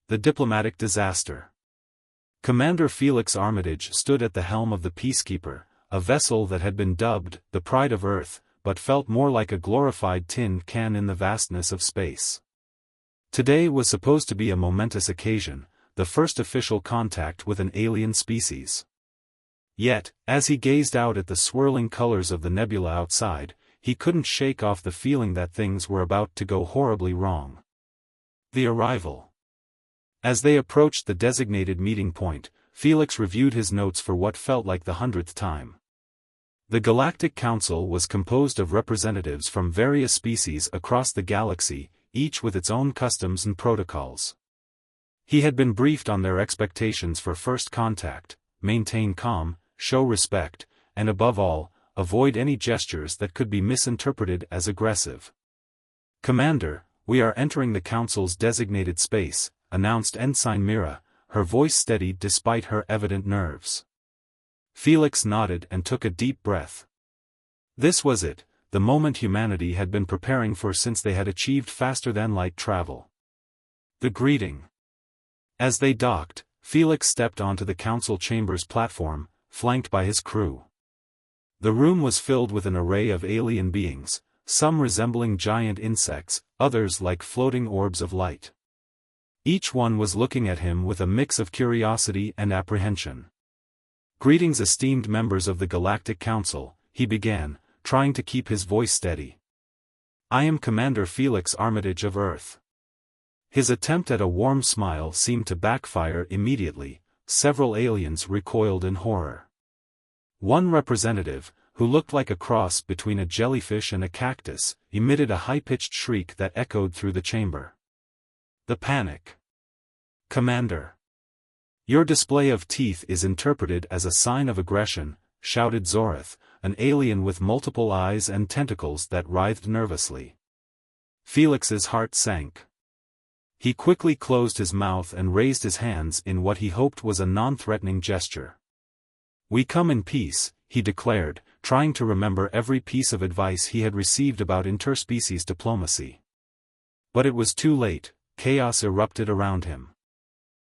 The diplomatic disaster. Commander Felix Armitage stood at the helm of the Peacekeeper, a vessel that had been dubbed the Pride of Earth, but felt more like a glorified tin can in the vastness of space. Today was supposed to be a momentous occasion, the first official contact with an alien species. Yet, as he gazed out at the swirling colors of the nebula outside, he couldn't shake off the feeling that things were about to go horribly wrong. The arrival. As they approached the designated meeting point, Felix reviewed his notes for what felt like the 100th time. The Galactic Council was composed of representatives from various species across the galaxy, each with its own customs and protocols. He had been briefed on their expectations for first contact: maintain calm, show respect, and above all, avoid any gestures that could be misinterpreted as aggressive. "Commander, we are entering the Council's designated space," announced Ensign Mira, her voice steady despite her evident nerves. Felix nodded and took a deep breath. This was it, the moment humanity had been preparing for since they had achieved faster-than-light travel. The greeting. As they docked, Felix stepped onto the Council Chamber's platform, flanked by his crew. The room was filled with an array of alien beings, some resembling giant insects, others like floating orbs of light. Each one was looking at him with a mix of curiosity and apprehension. "Greetings, esteemed members of the Galactic Council," he began, trying to keep his voice steady. "I am Commander Felix Armitage of Earth." His attempt at a warm smile seemed to backfire immediately. Several aliens recoiled in horror. One representative, who looked like a cross between a jellyfish and a cactus, emitted a high-pitched shriek that echoed through the chamber. The panic. "Commander! Your display of teeth is interpreted as a sign of aggression," shouted Zorath, an alien with multiple eyes and tentacles that writhed nervously. Felix's heart sank. He quickly closed his mouth and raised his hands in what he hoped was a non-threatening gesture. "We come in peace," he declared, trying to remember every piece of advice he had received about interspecies diplomacy. But it was too late. Chaos erupted around him.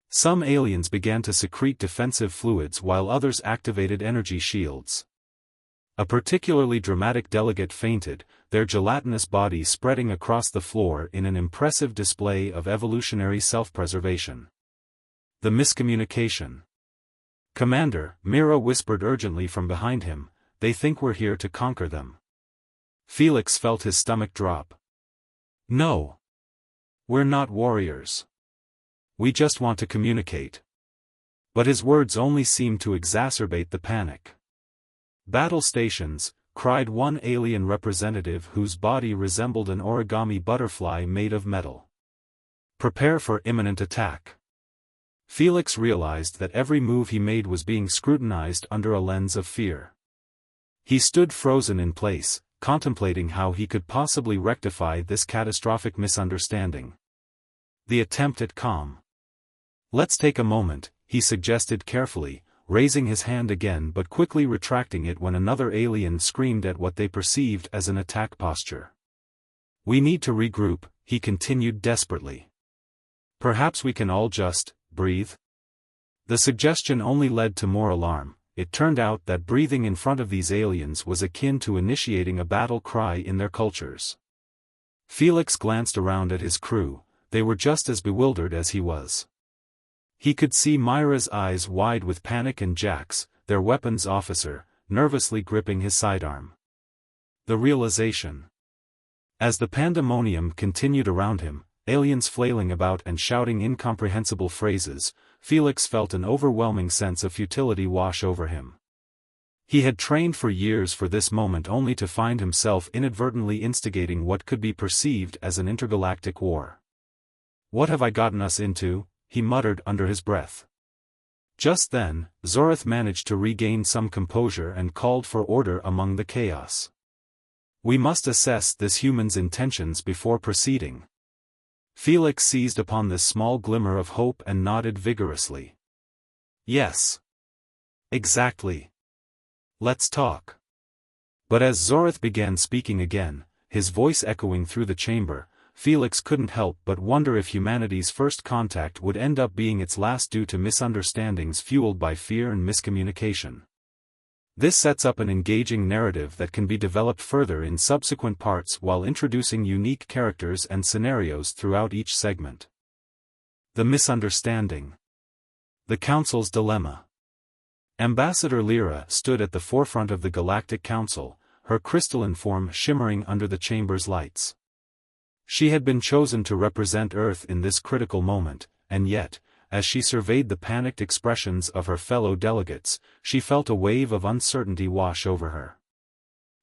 Some aliens began to secrete defensive fluids while others activated energy shields. A particularly dramatic delegate fainted, their gelatinous body spreading across the floor in an impressive display of evolutionary self-preservation. The miscommunication. "Commander," Mira whispered urgently from behind him, "they think we're here to conquer them." Felix felt his stomach drop. "No. We're not warriors. We just want to communicate." But his words only seemed to exacerbate the panic. "Battle stations," cried one alien representative whose body resembled an origami butterfly made of metal. "Prepare for imminent attack." Felix realized that every move he made was being scrutinized under a lens of fear. He stood frozen in place, contemplating how he could possibly rectify this catastrophic misunderstanding. The attempt at calm. "Let's take a moment," he suggested carefully, raising his hand again but quickly retracting it when another alien screamed at what they perceived as an attack posture. "We need to regroup," he continued desperately. "Perhaps we can all just breathe?" The suggestion only led to more alarm. It turned out that breathing in front of these aliens was akin to initiating a battle cry in their cultures. Felix glanced around at his crew. They were just as bewildered as he was. He could see Myra's eyes wide with panic and Jack's, their weapons officer, nervously gripping his sidearm. The realization. As the pandemonium continued around him, aliens flailing about and shouting incomprehensible phrases, Felix felt an overwhelming sense of futility wash over him. He had trained for years for this moment only to find himself inadvertently instigating what could be perceived as an intergalactic war. "What have I gotten us into?" he muttered under his breath. Just then, Zorath managed to regain some composure and called for order among the chaos. "We must assess this human's intentions before proceeding." Felix seized upon this small glimmer of hope and nodded vigorously. "Yes. Exactly. Let's talk." But as Zorath began speaking again, his voice echoing through the chamber, Felix couldn't help but wonder if humanity's first contact would end up being its last due to misunderstandings fueled by fear and miscommunication. This sets up an engaging narrative that can be developed further in subsequent parts while introducing unique characters and scenarios throughout each segment. The misunderstanding. The Council's dilemma. Ambassador Lyra stood at the forefront of the Galactic Council, her crystalline form shimmering under the chamber's lights. She had been chosen to represent Earth in this critical moment, and yet, as she surveyed the panicked expressions of her fellow delegates, she felt a wave of uncertainty wash over her.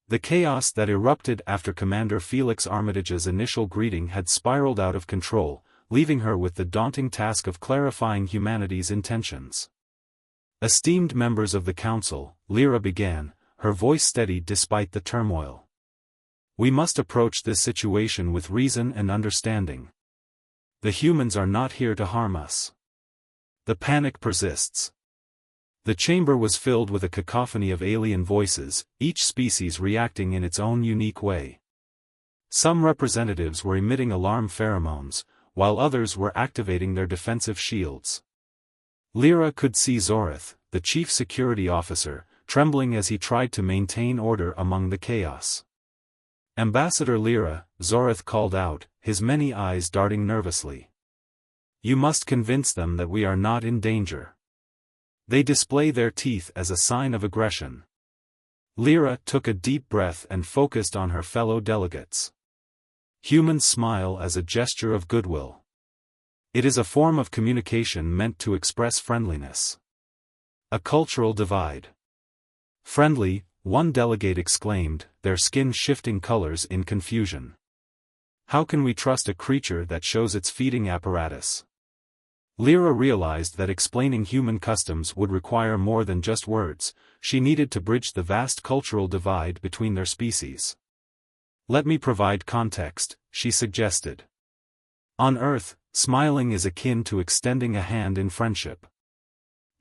The chaos that erupted after Commander Felix Armitage's initial greeting had spiraled out of control, leaving her with the daunting task of clarifying humanity's intentions. Esteemed members of the Council, Lyra began, her voice steady despite the turmoil. We must approach this situation with reason and understanding. The humans are not here to harm us. The panic persists. The chamber was filled with a cacophony of alien voices, each species reacting in its own unique way. Some representatives were emitting alarm pheromones, while others were activating their defensive shields. Lyra could see Zorith, the chief security officer, trembling as he tried to maintain order among the chaos. Ambassador Lyra, Zorith called out, his many eyes darting nervously. You must convince them that we are not in danger. They display their teeth as a sign of aggression. Lyra took a deep breath and focused on her fellow delegates. Humans smile as a gesture of goodwill. It is a form of communication meant to express friendliness. A cultural divide. Friendly, one delegate exclaimed, their skin shifting colors in confusion. How can we trust a creature that shows its feeding apparatus? Lyra realized that explaining human customs would require more than just words. She needed to bridge the vast cultural divide between their species. Let me provide context, she suggested. On Earth, smiling is akin to extending a hand in friendship.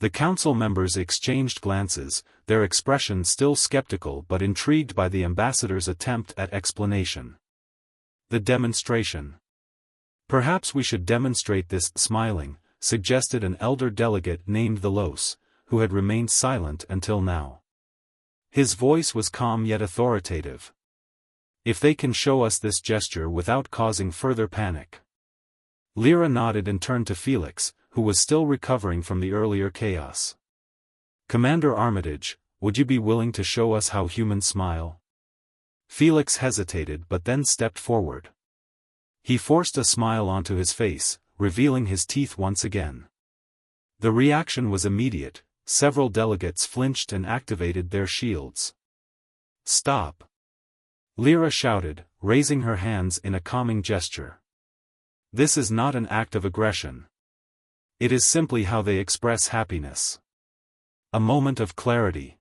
The council members exchanged glances, their expressions still skeptical but intrigued by the ambassador's attempt at explanation. The demonstration. Perhaps we should demonstrate this smiling, suggested an elder delegate named Velos, who had remained silent until now. His voice was calm yet authoritative. If they can show us this gesture without causing further panic. Lyra nodded and turned to Felix, who was still recovering from the earlier chaos. Commander Armitage, would you be willing to show us how humans smile? Felix hesitated but then stepped forward. He forced a smile onto his face, revealing his teeth once again. The reaction was immediate, several delegates flinched and activated their shields. Stop! Lyra shouted, raising her hands in a calming gesture. This is not an act of aggression. It is simply how they express happiness. A moment of clarity.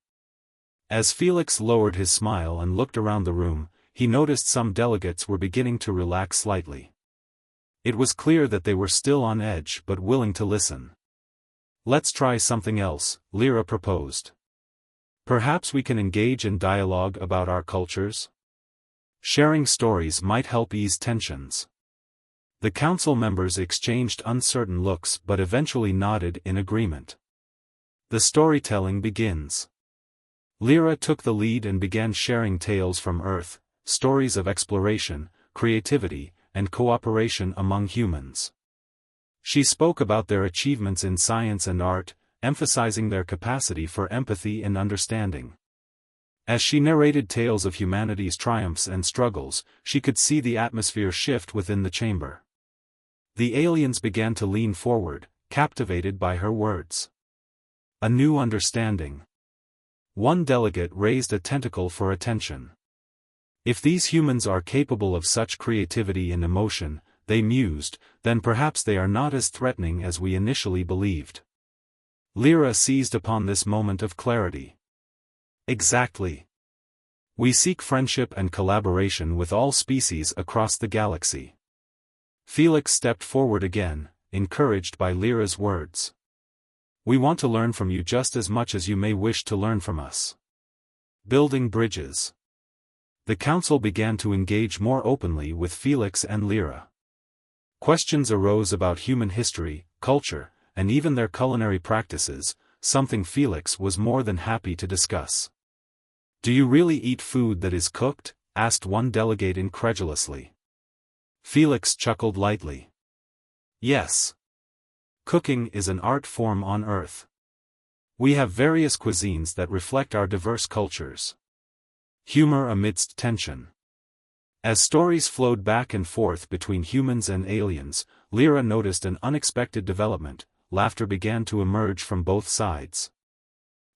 As Felix lowered his smile and looked around the room, he noticed some delegates were beginning to relax slightly. It was clear that they were still on edge but willing to listen. Let's try something else, Lyra proposed. Perhaps we can engage in dialogue about our cultures? Sharing stories might help ease tensions. The council members exchanged uncertain looks but eventually nodded in agreement. The storytelling begins. Lyra took the lead and began sharing tales from Earth, stories of exploration, creativity, and cooperation among humans. She spoke about their achievements in science and art, emphasizing their capacity for empathy and understanding. As she narrated tales of humanity's triumphs and struggles, she could see the atmosphere shift within the chamber. The aliens began to lean forward, captivated by her words. A new understanding. One delegate raised a tentacle for attention. If these humans are capable of such creativity and emotion, they mused, then perhaps they are not as threatening as we initially believed. Lyra seized upon this moment of clarity. Exactly. We seek friendship and collaboration with all species across the galaxy. Felix stepped forward again, encouraged by Lyra's words. We want to learn from you just as much as you may wish to learn from us. Building bridges. The council began to engage more openly with Felix and Lyra. Questions arose about human history, culture, and even their culinary practices, something Felix was more than happy to discuss. "Do you really eat food that is cooked?" asked one delegate incredulously. Felix chuckled lightly. "Yes. Cooking is an art form on Earth. We have various cuisines that reflect our diverse cultures." Humor amidst tension. As stories flowed back and forth between humans and aliens, Lyra noticed an unexpected development. Laughter began to emerge from both sides.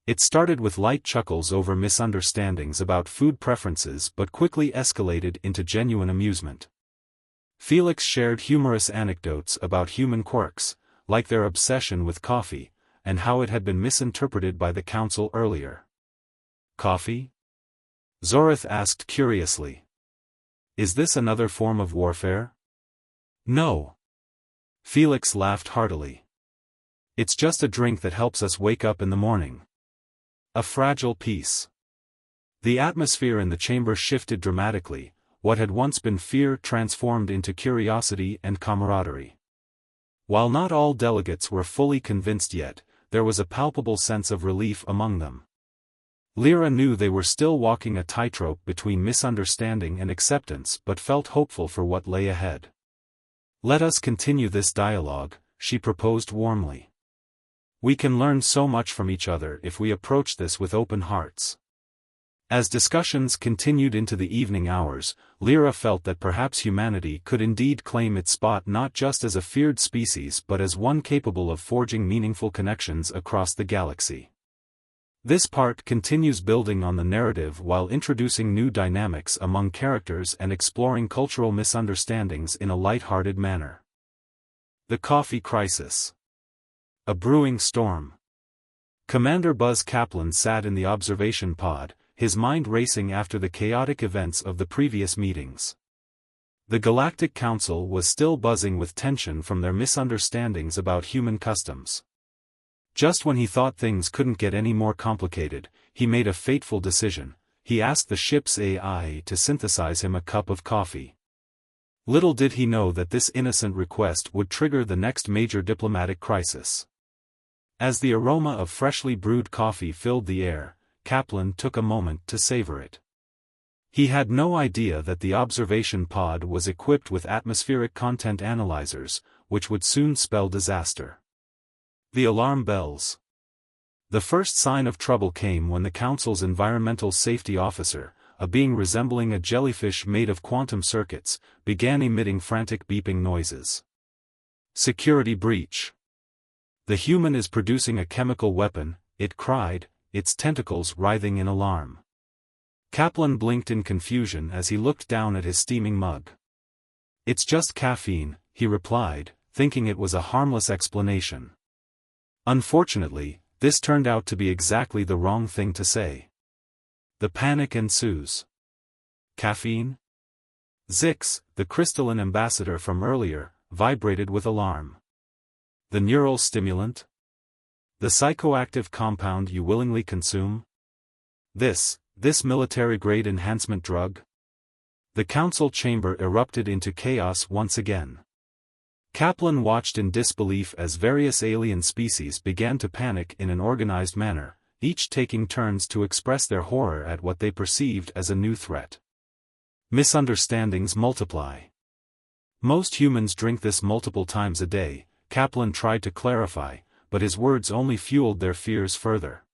It started with light chuckles over misunderstandings about food preferences but quickly escalated into genuine amusement. Felix shared humorous anecdotes about human quirks, like their obsession with coffee, and how it had been misinterpreted by the council earlier. "Coffee?" Zorith asked curiously. "Is this another form of warfare?" "No." Felix laughed heartily. "It's just a drink that helps us wake up in the morning. A fragile piece." The atmosphere in the chamber shifted dramatically. What had once been fear transformed into curiosity and camaraderie. While not all delegates were fully convinced yet, there was a palpable sense of relief among them. Lyra knew they were still walking a tightrope between misunderstanding and acceptance but felt hopeful for what lay ahead. "Let us continue this dialogue," she proposed warmly. "We can learn so much from each other if we approach this with open hearts." As discussions continued into the evening hours, Lyra felt that perhaps humanity could indeed claim its spot not just as a feared species but as one capable of forging meaningful connections across the galaxy. This part continues building on the narrative while introducing new dynamics among characters and exploring cultural misunderstandings in a light-hearted manner. The Coffee Crisis. A brewing storm. Commander Buzz Kaplan sat in the observation pod, his mind racing after the chaotic events of the previous meetings. The Galactic Council was still buzzing with tension from their misunderstandings about human customs. Just when he thought things couldn't get any more complicated, he made a fateful decision. He asked the ship's AI to synthesize him a cup of coffee. Little did he know that this innocent request would trigger the next major diplomatic crisis. As the aroma of freshly brewed coffee filled the air, Kaplan took a moment to savor it. He had no idea that the observation pod was equipped with atmospheric content analyzers, which would soon spell disaster. The alarm bells. The first sign of trouble came when the Council's environmental safety officer, a being resembling a jellyfish made of quantum circuits, began emitting frantic beeping noises. Security breach. "The human is producing a chemical weapon," it cried, its tentacles writhing in alarm. Kaplan blinked in confusion as he looked down at his steaming mug. "It's just caffeine," he replied, thinking it was a harmless explanation. Unfortunately, this turned out to be exactly the wrong thing to say. The panic ensues. Caffeine? Zix, the crystalline ambassador from earlier, vibrated with alarm. The neural stimulant? The psychoactive compound you willingly consume? This military-grade enhancement drug? The council chamber erupted into chaos once again. Kaplan watched in disbelief as various alien species began to panic in an organized manner, each taking turns to express their horror at what they perceived as a new threat. Misunderstandings multiply. "Most humans drink this multiple times a day," Kaplan tried to clarify, but his words only fueled their fears further.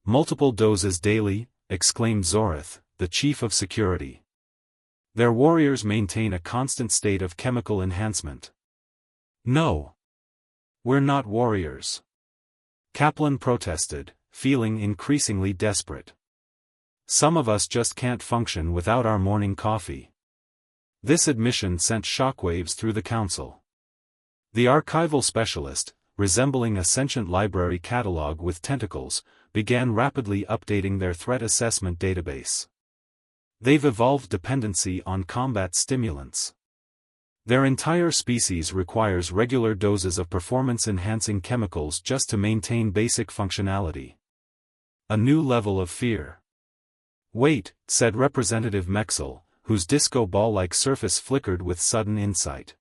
"Multiple doses daily," exclaimed Zorith, the chief of security. "Their warriors maintain a constant state of chemical enhancement." "No. We're not warriors," Kaplan protested, feeling increasingly desperate. "Some of us just can't function without our morning coffee." This admission sent shockwaves through the council. The archival specialist, resembling a sentient library catalog with tentacles, began rapidly updating their threat assessment database. They've evolved dependency on combat stimulants. Their entire species requires regular doses of performance-enhancing chemicals just to maintain basic functionality. A new level of fear. "Wait," said Representative Mexel, whose disco ball-like surface flickered with sudden insight.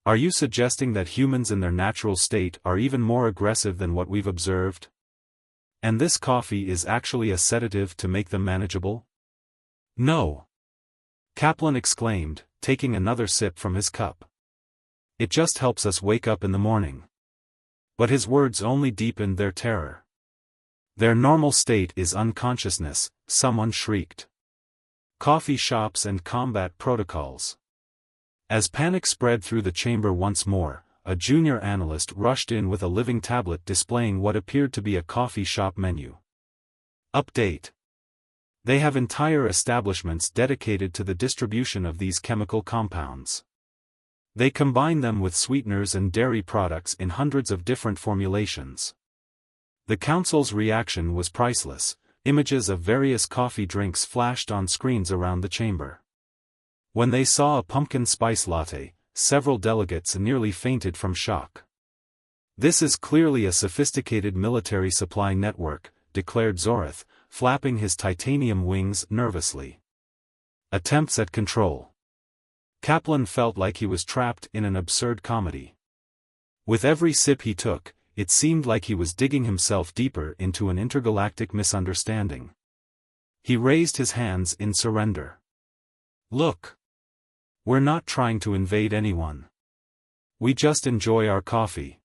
"Are you suggesting that humans in their natural state are even more aggressive than what we've observed? And this coffee is actually a sedative to make them manageable?" "No," Kaplan exclaimed, taking another sip from his cup. "It just helps us wake up in the morning." But his words only deepened their terror. "Their normal state is unconsciousness," someone shrieked. "Coffee shops and combat protocols." As panic spread through the chamber once more, a junior analyst rushed in with a living tablet displaying what appeared to be a coffee shop menu. Update. They have entire establishments dedicated to the distribution of these chemical compounds. They combine them with sweeteners and dairy products in hundreds of different formulations. The council's reaction was priceless. Images of various coffee drinks flashed on screens around the chamber. When they saw a pumpkin spice latte, several delegates nearly fainted from shock. "This is clearly a sophisticated military supply network," declared Zorath, flapping his titanium wings nervously. "Attempts at control." Kaplan felt like he was trapped in an absurd comedy. With every sip he took, it seemed like he was digging himself deeper into an intergalactic misunderstanding. He raised his hands in surrender. "Look. We're not trying to invade anyone. We just enjoy our coffee."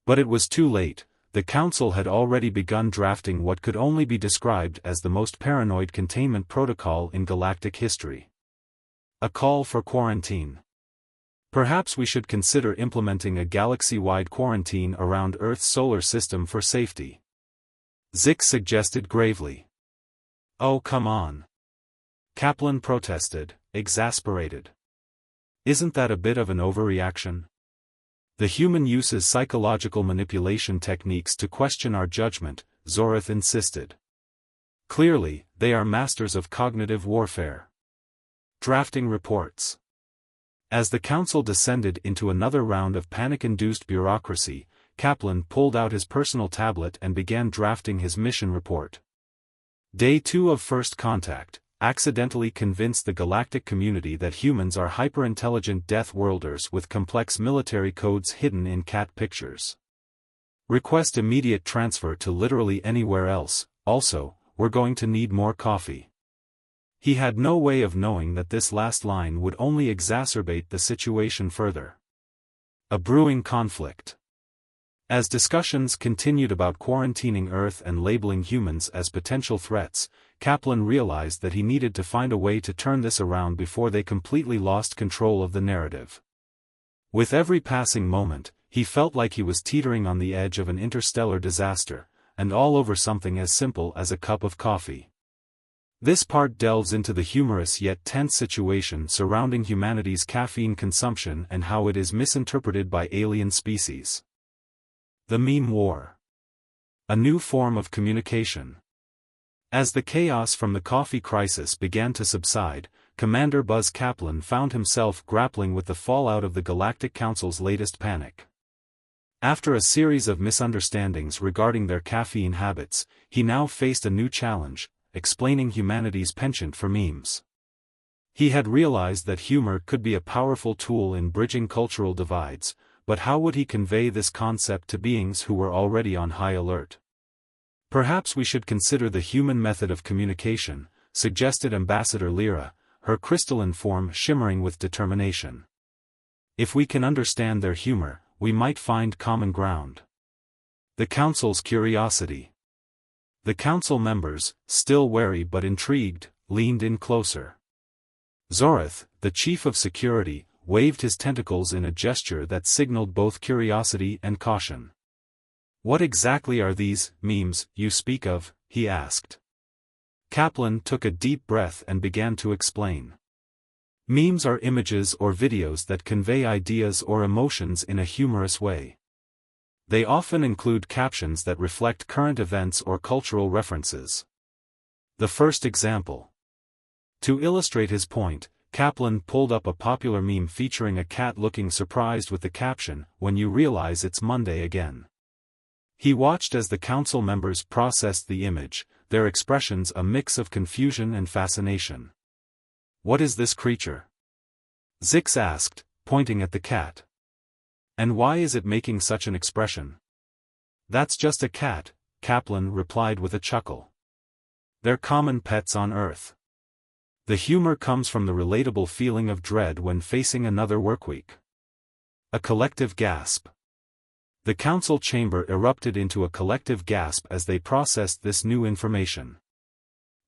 But it was too late. The council had already begun drafting what could only be described as the most paranoid containment protocol in galactic history. A call for quarantine. "Perhaps we should consider implementing a galaxy-wide quarantine around Earth's solar system for safety," Zik suggested gravely. "Oh, come on," Kaplan protested, exasperated. "Isn't that a bit of an overreaction? The human uses psychological manipulation techniques to question our judgment," Zorath insisted. "Clearly, they are masters of cognitive warfare." Drafting reports. As the council descended into another round of panic-induced bureaucracy, Kaplan pulled out his personal tablet and began drafting his mission report. Day 2 of First Contact. Accidentally convinced the galactic community that humans are hyper-intelligent Death Worlders with complex military codes hidden in cat pictures. Request immediate transfer to literally anywhere else. Also, we're going to need more coffee. He had no way of knowing that this last line would only exacerbate the situation further. A brewing conflict. As discussions continued about quarantining Earth and labeling humans as potential threats, Kaplan realized that he needed to find a way to turn this around before they completely lost control of the narrative. With every passing moment, he felt like he was teetering on the edge of an interstellar disaster, and all over something as simple as a cup of coffee. This part delves into the humorous yet tense situation surrounding humanity's caffeine consumption and how it is misinterpreted by alien species. The meme war. A new form of communication. As the chaos from the coffee crisis began to subside, Commander Buzz Kaplan found himself grappling with the fallout of the Galactic Council's latest panic. After a series of misunderstandings regarding their caffeine habits, he now faced a new challenge: explaining humanity's penchant for memes. He had realized that humor could be a powerful tool in bridging cultural divides, but how would he convey this concept to beings who were already on high alert? "Perhaps we should consider the human method of communication," suggested Ambassador Lyra, her crystalline form shimmering with determination. "If we can understand their humor, we might find common ground." The Council's curiosity. The Council members, still wary but intrigued, leaned in closer. Zorath, the Chief of Security, waved his tentacles in a gesture that signaled both curiosity and caution. "What exactly are these memes you speak of?" he asked. Kaplan took a deep breath and began to explain. Memes are images or videos that convey ideas or emotions in a humorous way. They often include captions that reflect current events or cultural references. The first example. To illustrate his point, Kaplan pulled up a popular meme featuring a cat looking surprised with the caption, "When you realize it's Monday again." He watched as the council members processed the image, their expressions a mix of confusion and fascination. "What is this creature?" Zix asked, pointing at the cat. "And why is it making such an expression?" "That's just a cat," Kaplan replied with a chuckle. "They're common pets on Earth." The humor comes from the relatable feeling of dread when facing another workweek. A collective gasp. The council chamber erupted into a collective gasp as they processed this new information.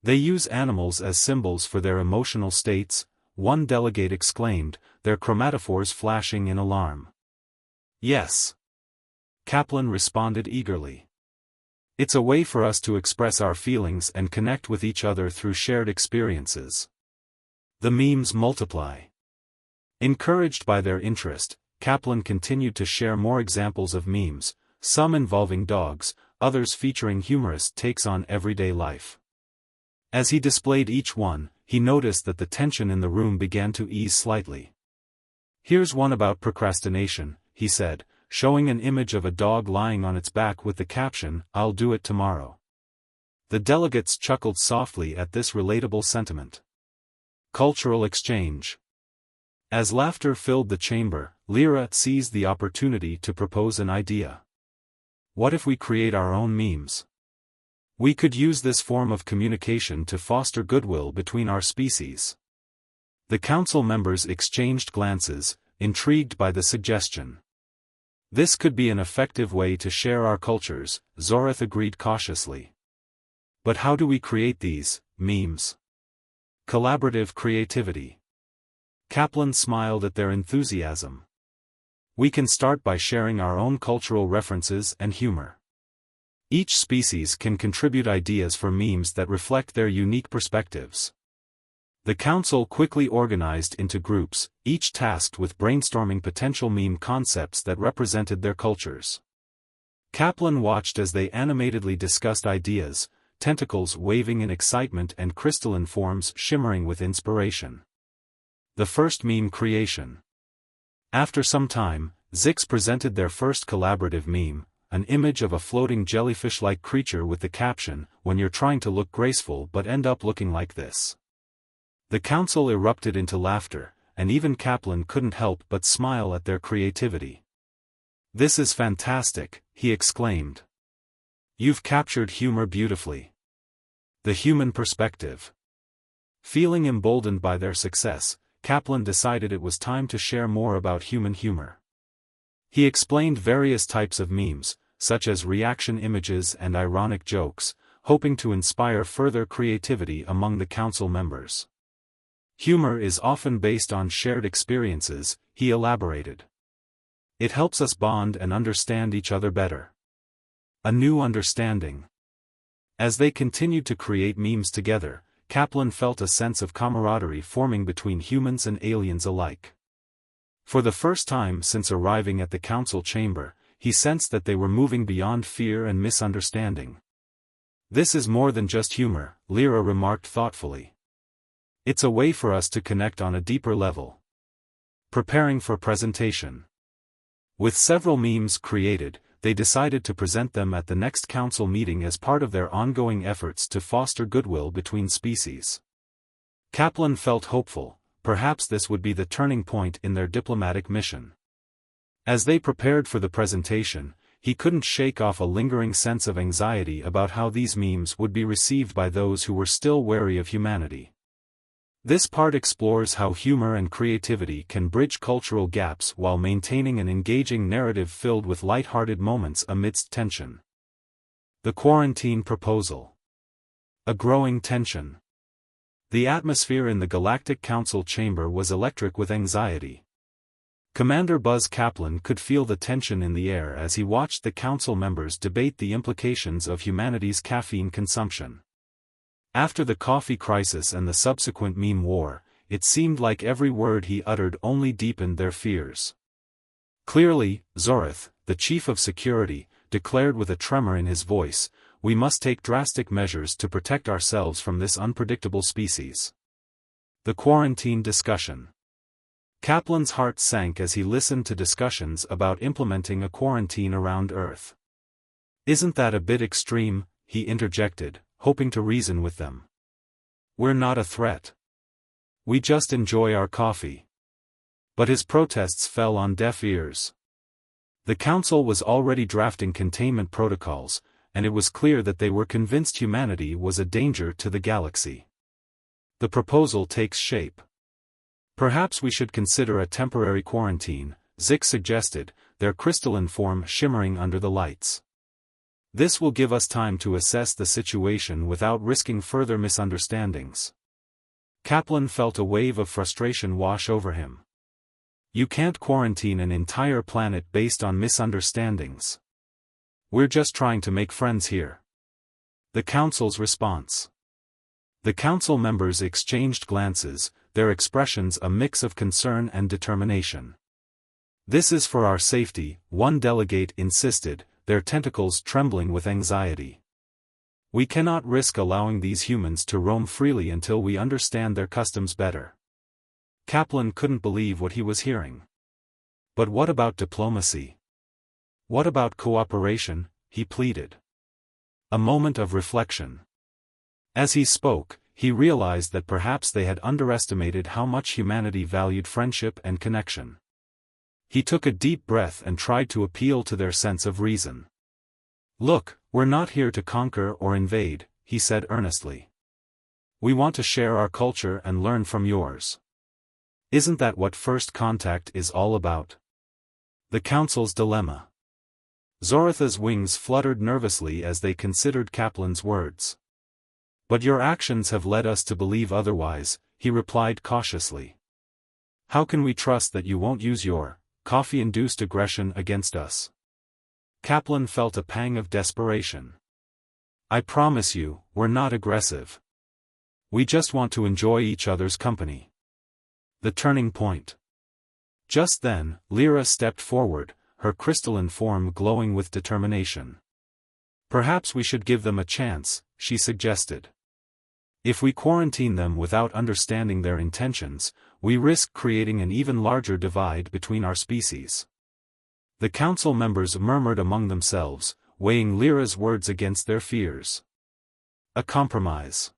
"They use animals as symbols for their emotional states," one delegate exclaimed, their chromatophores flashing in alarm. "Yes," Kaplan responded eagerly. "It's a way for us to express our feelings and connect with each other through shared experiences." The memes multiply. Encouraged by their interest, Kaplan continued to share more examples of memes, some involving dogs, others featuring humorous takes on everyday life. As he displayed each one, he noticed that the tension in the room began to ease slightly. "Here's one about procrastination," he said, showing an image of a dog lying on its back with the caption, "I'll do it tomorrow." The delegates chuckled softly at this relatable sentiment. Cultural exchange. As laughter filled the chamber, Lyra seized the opportunity to propose an idea. "What if we create our own memes? We could use this form of communication to foster goodwill between our species." The council members exchanged glances, intrigued by the suggestion. "This could be an effective way to share our cultures," Zorith agreed cautiously. "But how do we create these memes?" Collaborative creativity. Kaplan smiled at their enthusiasm. "We can start by sharing our own cultural references and humor. Each species can contribute ideas for memes that reflect their unique perspectives." The council quickly organized into groups, each tasked with brainstorming potential meme concepts that represented their cultures. Kaplan watched as they animatedly discussed ideas, tentacles waving in excitement and crystalline forms shimmering with inspiration. The first meme creation. After some time, Zix presented their first collaborative meme, an image of a floating jellyfish-like creature with the caption, "When you're trying to look graceful but end up looking like this." The council erupted into laughter, and even Kaplan couldn't help but smile at their creativity. "This is fantastic," he exclaimed. "You've captured humor beautifully. The human perspective." Feeling emboldened by their success, Kaplan decided it was time to share more about human humor. He explained various types of memes, such as reaction images and ironic jokes, hoping to inspire further creativity among the council members. "Humor is often based on shared experiences," he elaborated. "It helps us bond and understand each other better." A new understanding. As they continued to create memes together, Kaplan felt a sense of camaraderie forming between humans and aliens alike. For the first time since arriving at the council chamber, he sensed that they were moving beyond fear and misunderstanding. "This is more than just humor," Lyra remarked thoughtfully. "It's a way for us to connect on a deeper level." Preparing for presentation. With several memes created, they decided to present them at the next council meeting as part of their ongoing efforts to foster goodwill between species. Kaplan felt hopeful, perhaps this would be the turning point in their diplomatic mission. As they prepared for the presentation, he couldn't shake off a lingering sense of anxiety about how these memes would be received by those who were still wary of humanity. This part explores how humor and creativity can bridge cultural gaps while maintaining an engaging narrative filled with light-hearted moments amidst tension. The quarantine proposal. A growing tension. The atmosphere in the Galactic Council chamber was electric with anxiety. Commander Buzz Kaplan could feel the tension in the air as he watched the council members debate the implications of humanity's caffeine consumption. After the coffee crisis and the subsequent meme war, it seemed like every word he uttered only deepened their fears. Clearly, Zorith, the chief of security, declared with a tremor in his voice, "We must take drastic measures to protect ourselves from this unpredictable species." The quarantine discussion. Kaplan's heart sank as he listened to discussions about implementing a quarantine around Earth. "Isn't that a bit extreme?" he interjected, hoping to reason with them. "We're not a threat. We just enjoy our coffee." But his protests fell on deaf ears. The Council was already drafting containment protocols, and it was clear that they were convinced humanity was a danger to the galaxy. The proposal takes shape. "Perhaps we should consider a temporary quarantine," Zik suggested, their crystalline form shimmering under the lights. "This will give us time to assess the situation without risking further misunderstandings." Kaplan felt a wave of frustration wash over him. "You can't quarantine an entire planet based on misunderstandings. We're just trying to make friends here." The Council's response. The Council members exchanged glances, their expressions a mix of concern and determination. "This is for our safety," one delegate insisted, their tentacles trembling with anxiety. "We cannot risk allowing these humans to roam freely until we understand their customs better." Kaplan couldn't believe what he was hearing. "But what about diplomacy? What about cooperation?" he pleaded. A moment of reflection. As he spoke, he realized that perhaps they had underestimated how much humanity valued friendship and connection. He took a deep breath and tried to appeal to their sense of reason. "Look, we're not here to conquer or invade," he said earnestly. "We want to share our culture and learn from yours. Isn't that what first contact is all about?" The Council's dilemma. Zoratha's wings fluttered nervously as they considered Kaplan's words. "But your actions have led us to believe otherwise," he replied cautiously. "How can we trust that you won't use your coffee-induced aggression against us?" Kaplan felt a pang of desperation. "I promise you, we're not aggressive. We just want to enjoy each other's company." The turning point. Just then, Lyra stepped forward, her crystalline form glowing with determination. "Perhaps we should give them a chance," she suggested. "If we quarantine them without understanding their intentions, we risk creating an even larger divide between our species." The Council members murmured among themselves, weighing Lyra's words against their fears. A compromise.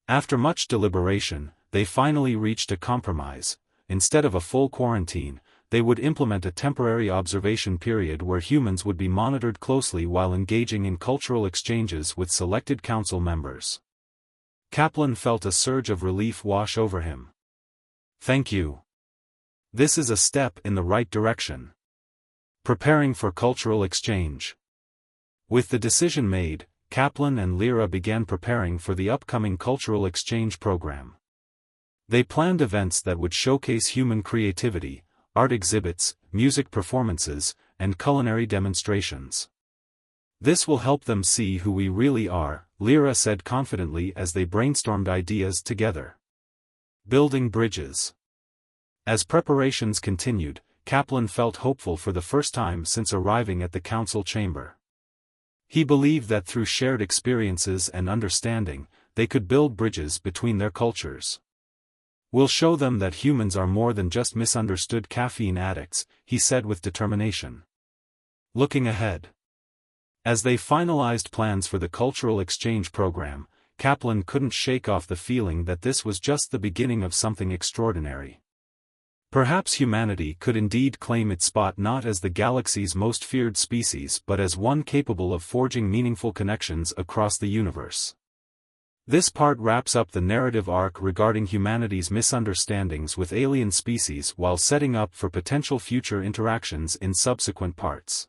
After much deliberation, they finally reached a compromise. Instead of a full quarantine, they would implement a temporary observation period where humans would be monitored closely while engaging in cultural exchanges with selected Council members. Kaplan felt a surge of relief wash over him. "Thank you. This is a step in the right direction." Preparing for cultural exchange. With the decision made, Kaplan and Lyra began preparing for the upcoming cultural exchange program. They planned events that would showcase human creativity, art exhibits, music performances, and culinary demonstrations. "This will help them see who we really are," Lyra said confidently as they brainstormed ideas together. Building bridges. As preparations continued, Kaplan felt hopeful for the first time since arriving at the Council chamber. He believed that through shared experiences and understanding, they could build bridges between their cultures. "We'll show them that humans are more than just misunderstood caffeine addicts," he said with determination. Looking ahead. As they finalized plans for the cultural exchange program, Kaplan couldn't shake off the feeling that this was just the beginning of something extraordinary. Perhaps humanity could indeed claim its spot not as the galaxy's most feared species but as one capable of forging meaningful connections across the universe. This part wraps up the narrative arc regarding humanity's misunderstandings with alien species while setting up for potential future interactions in subsequent parts.